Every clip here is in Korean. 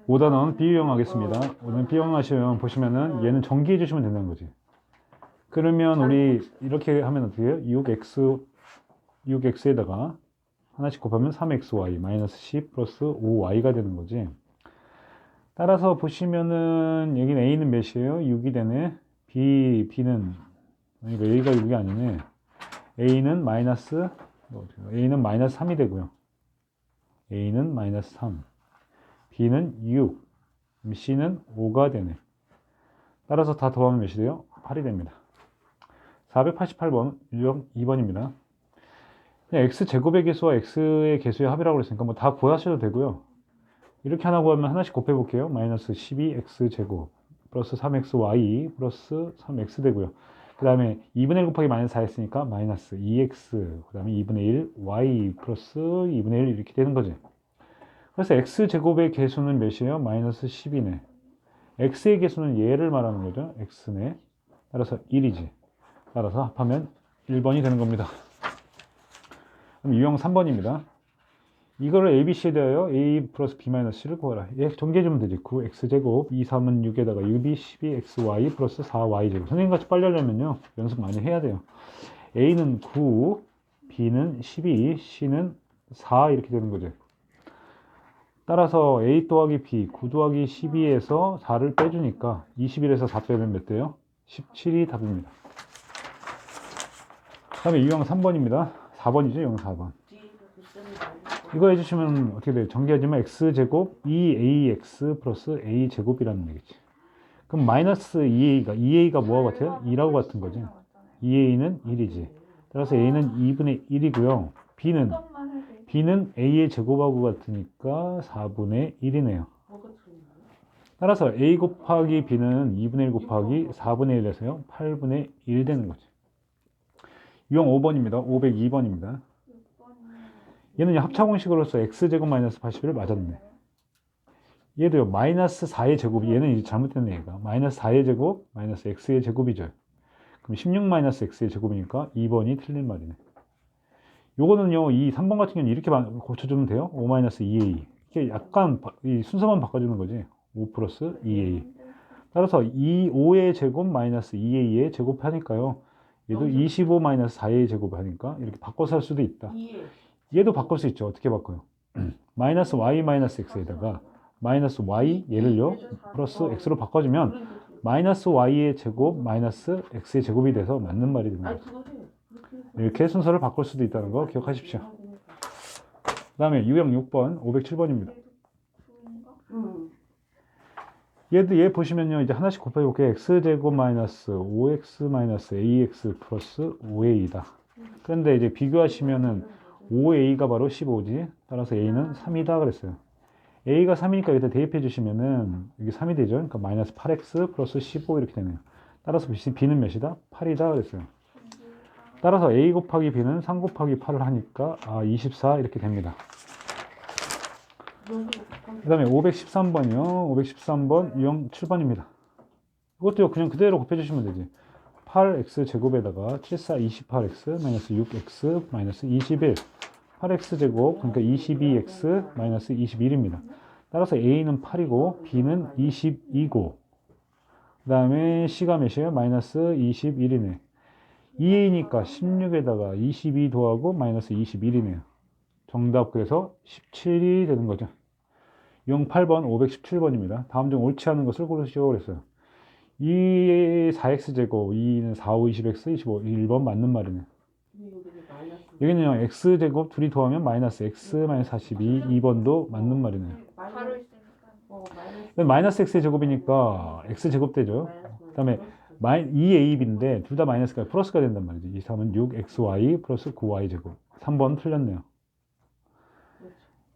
5단원 비유형하겠습니다. 오늘 비유형하시면 보시면은 얘는 전기해 주시면 된다는 거지. 그러면 우리 이렇게 하면 어떻게 해요? 6x에다가 하나씩 곱하면 3xy 마이너스 10 플러스 5y가 되는 거지. 따라서 보시면은 여기는 a는 몇이에요? 6이 되네. b는 그러니까 a가 6이 아니네. a는 마이너스 3이 되고요. a는 마이너스 3, b는 6, c는 5가 되네. 따라서 다 더하면 몇이 돼요? 8이 됩니다. 488번 유형 2번입니다. 그냥 x제곱의 개수와 x의 개수의 합이라고 그랬으니까 뭐 다 구하셔도 되고요. 이렇게 하나 구하면 하나씩 곱해 볼게요. 마이너스 12x제곱 플러스 3xy 플러스 3x 되고요. 그 다음에 2분의 1 곱하기 마이너스 4 했으니까 마이너스 2x 그 다음에 2분의 1 y 플러스 2분의 1 이렇게 되는 거지. 그래서 x제곱의 개수는 몇이에요? 마이너스 10이네. x의 개수는 얘를 말하는 거죠. x네. 따라서 1이지. 따라서 합하면 1번이 되는 겁니다. 그럼 유형 3번입니다. 이거를 ABC에 대하여 A 플러스 B 마이너스 C를 구하라. 예, 정리해주면 되지. 9x제곱, 2, 3은 6에다가 6이 12xy 플러스 4y제곱. 선생님같이 빨리 하려면요, 연습 많이 해야 돼요. A는 9, B는 12, C는 4 이렇게 되는 거죠. 따라서 A 더하기 B, 9 더하기 12에서 4를 빼주니까 21에서 4 빼면 몇 돼요? 17이 답입니다. 그 다음에 유형 3번입니다. 4번이죠, 유형 4번. 이거 해주시면 어떻게 돼요? 전개하지만 x제곱 2ax 플러스 a제곱이라는 얘기지. 그럼 마이너스 2a가 뭐와 같아요? 2라고 같은 거지. 2a는 1이지. 따라서 a는 2분의 1이고요. b는 a의 제곱하고 같으니까 4분의 1이네요. 따라서 a 곱하기 b는 2분의 1 곱하기 4분의 1에서요. 8분의 1 되는 거지. 유형 5번입니다. 502번입니다. 얘는 합차공식으로서 x제곱 마이너스 81을 맞았네. 얘도요, 마이너스 4의 제곱이, 얘는 이제 잘못됐네, 얘가. 마이너스 4의 제곱, 마이너스 x의 제곱이죠. 그럼 16 마이너스 x의 제곱이니까 2번이 틀린 말이네. 요거는요, 이 3번 같은 경우는 이렇게 고쳐주면 돼요. 5 마이너스 2a. 이게 약간 이 순서만 바꿔주는 거지. 5 플러스 2a. 따라서 5의 제곱 마이너스 2a의 제곱 하니까요. 얘도 25 마이너스 4의 제곱 하니까 이렇게 바꿔서 할 수도 있다. 얘도 바꿀 수 있죠. 어떻게 바꿔요? 마이너스 y 마이너스 x에다가 마이너스 y 얘를요 플러스 x로 바꿔주면 마이너스 y의 제곱 마이너스 x의 제곱이 돼서 맞는 말이 됩니다. 이렇게 순서를 바꿀 수도 있다는 거 기억하십시오. 그 다음에 유형 6번 507번입니다. 얘 보시면요, 이제 하나씩 곱해볼게요. x제곱 마이너스 5x 마이너스 ax 플러스 5a이다. 그런데 이제 비교하시면은 5a가 바로 15지. 따라서 a는 3이다 그랬어요. a가 3이니까 여기다 대입해 주시면은 여기 3이 되죠. 그러니까 마이너스 8x 플러스 15 이렇게 되네요. 따라서 b는 몇이다? 8이다 그랬어요. 따라서 a 곱하기 b는 3 곱하기 8을 하니까 24 이렇게 됩니다. 그 다음에 513번이요. 513번 유형 7번입니다. 이것도요, 그냥 그대로 곱해주시면 되지. 8x 제곱에다가 7, 4, 28x 마이너스 6x 마이너스 21 8x 제곱 그러니까 22x 마이너스 21입니다. 따라서 a는 8이고 b는 22고 그 다음에 c가 몇이에요? 마이너스 21이네. 2a니까 16에다가 22 더하고 마이너스 21이네요. 정답 그래서 17이 되는 거죠. 유형 8번 517번입니다. 다음 중 옳지 않은 것을 고르시오 그랬어요. 2의 4x제곱, 2는 4, 5, 20x, 25, 1번 맞는 말이네. 여기는요, x제곱 둘이 더하면 마이너스 x 마이너스 42, 2번도 맞는 말이네. 이건 마이너스 x의 제곱이니까 x제곱 되죠. 그 다음에 2ab인데 둘 다 마이너스가 플러스가 된단 말이지. 2, 3은 6xy 플러스 9y제곱. 3번 틀렸네요.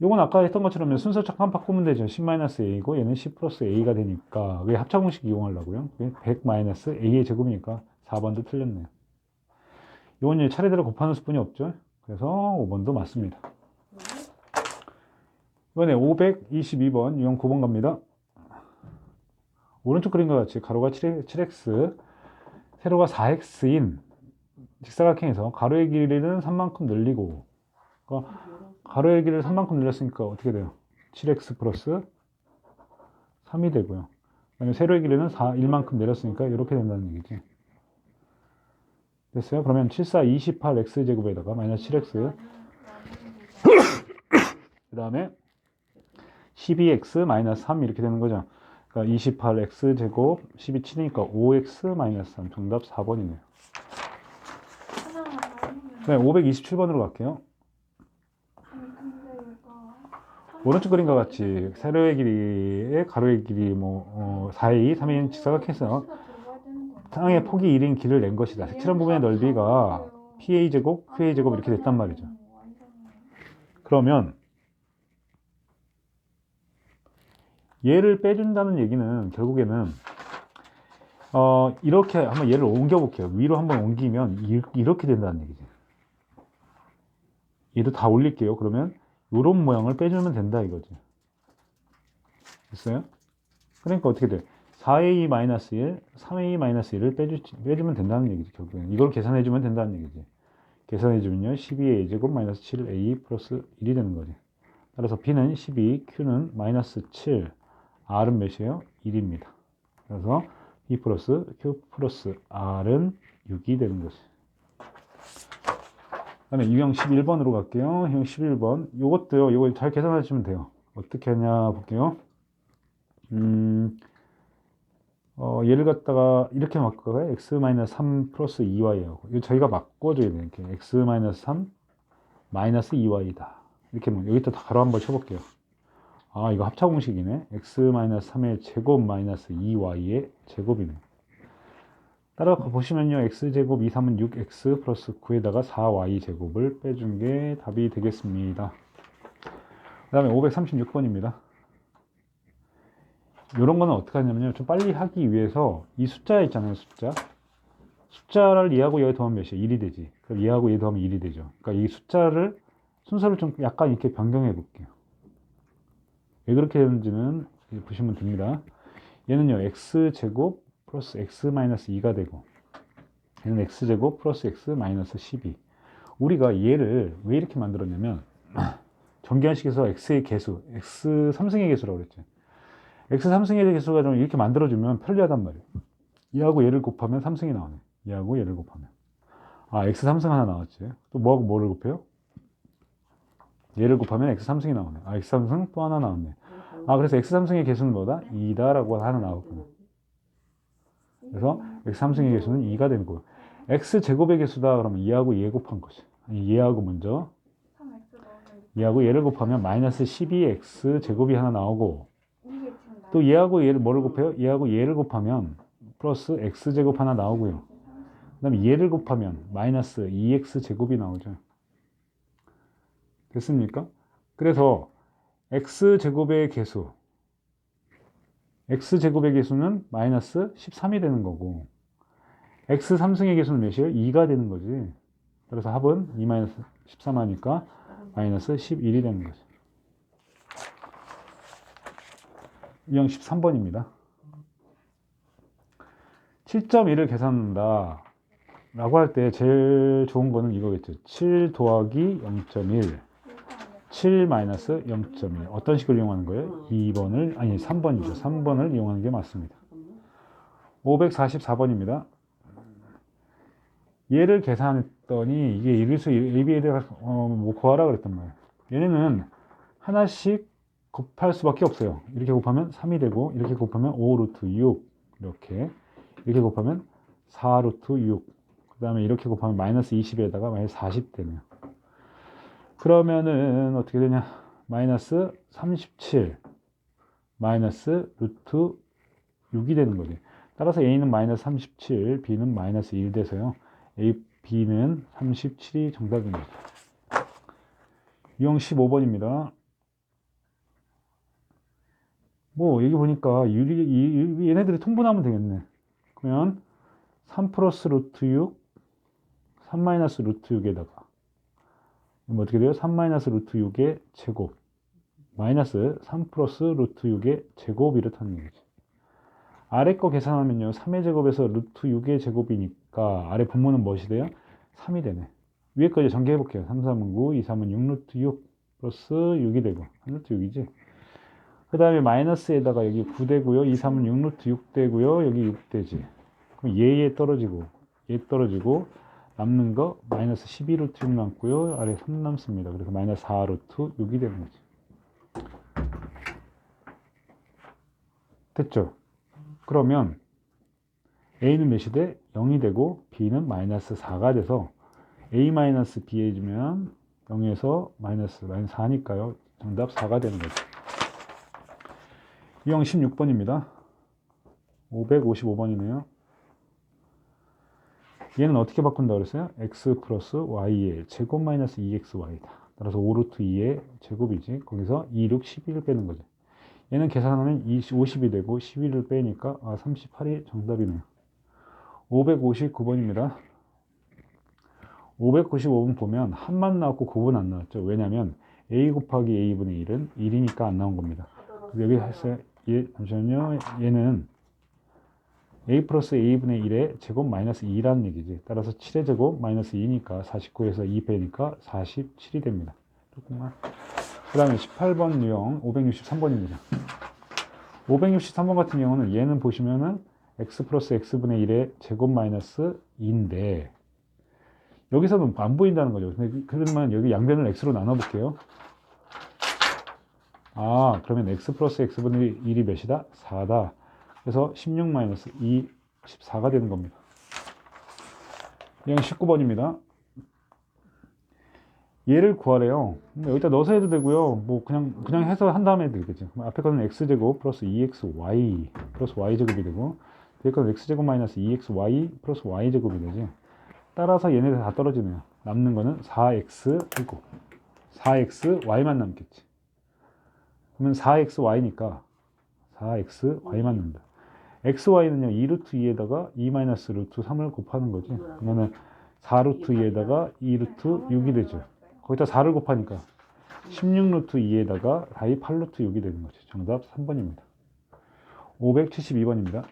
요건 아까 했던 것처럼 순서 잠깐 바꾸면 되죠. 10-a고 얘는 10 플러스 a가 되니까 왜 합차공식 이용하려고요? 100-a의 제곱이니까 4번도 틀렸네요. 요건 차례대로 곱하는 수뿐이 없죠. 그래서 5번도 맞습니다. 이번에 522번 유형 9번 갑니다. 오른쪽 그림과 같이 가로가 7x 세로가 4x인 직사각형에서 가로의 길이는 3만큼 늘리고 그러니까 가로의 길이를 3만큼 늘렸으니까 어떻게 돼요? 7x 플러스 3이 되고요. 그 다음에 세로의 길이는 1만큼 내렸으니까 이렇게 된다는 얘기지. 됐어요? 그러면 7, 4, 28 x제곱에다가 마이너스 7x 그 다음에 12x 마이너스 3 이렇게 되는 거죠. 그러니까 28x제곱 12, 7이니까 5x 마이너스 3 정답 4번이네요. 네, 527번으로 갈게요. 오른쪽 그림과 같이 세로의 길이에 가로의 길이 4a, 3a는 직사각해서 땅의 폭이 1인 길을 낸 것이다. 색칠한 부분의 넓이가 PA제곱, QA제곱 이렇게 됐단 말이죠. 그러면 얘를 빼준다는 얘기는 결국에는 이렇게 한번 얘를 옮겨볼게요. 위로 한번 옮기면 이렇게 된다는 얘기지. 얘도 다 올릴게요. 그러면 이런 모양을 빼주면 된다 이거지. 됐어요? 그러니까 어떻게 돼? 4a-1, 3a-1을 빼주면 된다는 얘기지. 결국에는 이걸 계산해주면 된다는 얘기지. 계산해주면요 12a제곱 마이너스 7a 플러스 1이 되는 거지. 따라서 b는 12, q는 마이너스 7, r은 몇이에요? 1입니다. 그래서 b 플러스 q 플러스 r은 6이 되는 거지. 그 다음에 유형 11번으로 갈게요. 유형 11번. 요것도요, 요거 잘 계산하시면 돼요. 어떻게 하냐 볼게요. 얘를 갖다가 이렇게 바꿔요. x-3 플러스 2y하고. 이거 저희가 바꿔줘야 돼요. 이렇게 x-3 마이너스 2y다. 이렇게 여기다 다 가로 한번 쳐볼게요. 아, 이거 합차 공식이네. x-3의 제곱 마이너스 2y의 제곱이네. 따라 보시면요. x제곱 2, 3은 6x 플러스 9에다가 4y 제곱을 빼준 게 답이 되겠습니다. 그 다음에 536번입니다. 이런 거는 어떻게 하냐면요. 좀 빨리 하기 위해서 이 숫자 있잖아요. 숫자를 얘하고 얘 더하면 몇이에요? 1이 되지. 그럼 얘하고 얘 더하면 1이 되죠. 그러니까 이 숫자를 순서를 좀 약간 이렇게 변경해 볼게요. 왜 그렇게 되는지는 보시면 됩니다. 얘는요. x제곱 플러스 x 마이너스 2가 되고 얘는 x제곱 플러스 x 마이너스 12. 우리가 얘를 왜 이렇게 만들었냐면 정기한식에서 x의 개수, x 3승의 개수라고 그랬죠. x 3승의 개수가 좀 이렇게 만들어주면 편리하단 말이에요. 얘하고 얘를 곱하면 3승이 나오네. 얘하고 얘를 곱하면. 아, x 3승 하나 나왔지. 또 뭐하고 뭐를 곱해요? 얘를 곱하면 x 3승이 나오네. 아, x 3승 또 하나 나왔네. 아, 그래서 x 3승의 개수는 뭐다? 2다라고 하나 나왔구나. 그래서 x 3승의 개수는 2가 되는 거고. x 제곱의 개수다 그러면 얘하고 얘 곱한 거지. 얘하고 먼저 얘하고 얘를 곱하면 마이너스 12x 제곱이 하나 나오고 또 얘하고 얘를 뭐를 곱해요? 얘하고 얘를 곱하면 플러스 x 제곱 하나 나오고요. 그 다음에 얘를 곱하면 마이너스 2x 제곱이 나오죠. 됐습니까? 그래서 x 제곱의 개수는 마이너스 13이 되는 거고 x 3승의 개수는 몇이에요? 2가 되는 거지. 그래서 합은 2 마이너스 13 하니까 마이너스 11이 되는 거지. 유형 13번입니다. 7.1을 계산한다 라고 할 때 제일 좋은 거는 이거겠죠. 7 더하기 0.1 7 마이너스 0.1 어떤 식을 이용하는 거예요? 2번을 아니 3번이죠. 3번을 이용하는 게 맞습니다. 544번입니다. 얘를 계산했더니 이게 이리수 AB에 대해 구하라 그랬단 말이에요. 얘네는 하나씩 곱할 수밖에 없어요. 이렇게 곱하면 3이 되고 이렇게 곱하면 5 루트 6 이렇게 곱하면 4 루트 6 그 다음에 이렇게 곱하면 마이너스 20에다가 마이너스 40 되네요. 그러면은 어떻게 되냐? 마이너스 37 마이너스 루트 6이 되는 거지. 따라서 A는 마이너스 37, B는 마이너스 1 돼서요. A, B는 37이 정답입니다. 유형 15번입니다. 여기 보니까 얘네들이 통분하면 되겠네. 그러면 3 플러스 루트 6, 3 마이너스 루트 6에다가 어떻게 돼요? 3 마이너스 루트 6의 제곱 마이너스 3 플러스 루트 6의 제곱 이렇다는 얘기지. 아래 거 계산하면요 3의 제곱에서 루트 6의 제곱이니까 아래 분모는 무엇이 돼요? 3이 되네. 위에 거 이제 전개해 볼게요. 3, 3은 9, 2, 3은 6 루트 6 플러스 6이 되고 1 루트 6이지. 그 다음에 마이너스에다가 여기 9되고요. 2, 3은 6루트 6되고요. 여기 6되지. 그럼 얘 떨어지고 얘 떨어지고 남는 거 마이너스 12루트 6 남고요. 아래 3 남습니다. 그래서 마이너스 4루트 6이 되는 거지. 됐죠? 그러면 A는 몇이 돼? 0이 되고 B는 마이너스 4가 돼서 A 마이너스 B 해주면 0에서 마이너스 4니까요. 정답 4가 되는 거죠. 유형 16번입니다. 555번이네요. 얘는 어떻게 바꾼다 그랬어요? x 플러스 y의 제곱 마이너스 2xy다. 따라서 5루트 2의 제곱이지. 거기서 2, 6, 12를 빼는 거지. 얘는 계산하면 50이 되고 11을 빼니까 38이 정답이네요. 559번입니다. 595번 보면 한만 나왔고 9분 안 나왔죠. 왜냐면 a 곱하기 a분의 1은 1이니까 안 나온 겁니다. 여기 했어요. 잠시만요. 얘는 a 플러스 a분의 1의 제곱 마이너스 2라는 얘기지. 따라서 7의 제곱 마이너스 2니까 49에서 2 빼니까 47이 됩니다. 조금만. 그 다음에 18번 유형 563번입니다. 563번 같은 경우는 얘는 보시면은 x 플러스 x분의 1의 제곱 마이너스 2인데 여기서는 안 보인다는 거죠. 그러면 여기 양변을 x로 나눠볼게요. 그러면 x 플러스 x분의 1이 몇이다? 4다. 그래서 16 마이너스 2, 14가 되는 겁니다. 유형 19번입니다. 얘를 구하래요. 여기다 넣어서 해도 되고요. 뭐 그냥 해서 한 다음에 해도 되겠지. 앞에 거는 x제곱 플러스 2xy 플러스 y제곱이 되고 뒤에 거는 x제곱 마이너스 2xy 플러스 y제곱이 되지. 따라서 얘네들 다 떨어지네요. 남는 거는 4x이고 4xy만 남겠지. 그러면 4xy니까 4xy만 남는다. xy는요 2루트 2에다가 2 마이너스 루트 3을 곱하는 거지. 그러면 4루트 2에다가 2루트 6이 되죠. 거기다 4를 곱하니까 16루트 2에다가 8루트 6이 되는 거죠. 정답 3번입니다. 572번입니다.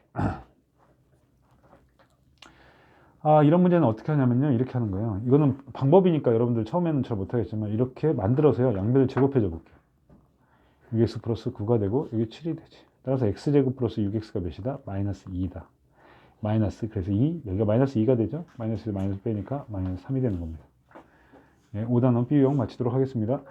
이런 문제는 어떻게 하냐면요. 이렇게 하는 거예요. 이거는 방법이니까 여러분들 처음에는 잘 못하겠지만 이렇게 만들어서요. 양변을 제곱해 줘 볼게요. 6x 플러스 9가 되고 여기 7이 되지. 따라서 x제곱 플러스 6x가 몇이다? 마이너스 2다. 마이너스 그래서 2 여기가 마이너스 2가 되죠. 마이너스 마이너스 빼니까 마이너스 3이 되는 겁니다. 5단원 B유형 마치도록 하겠습니다.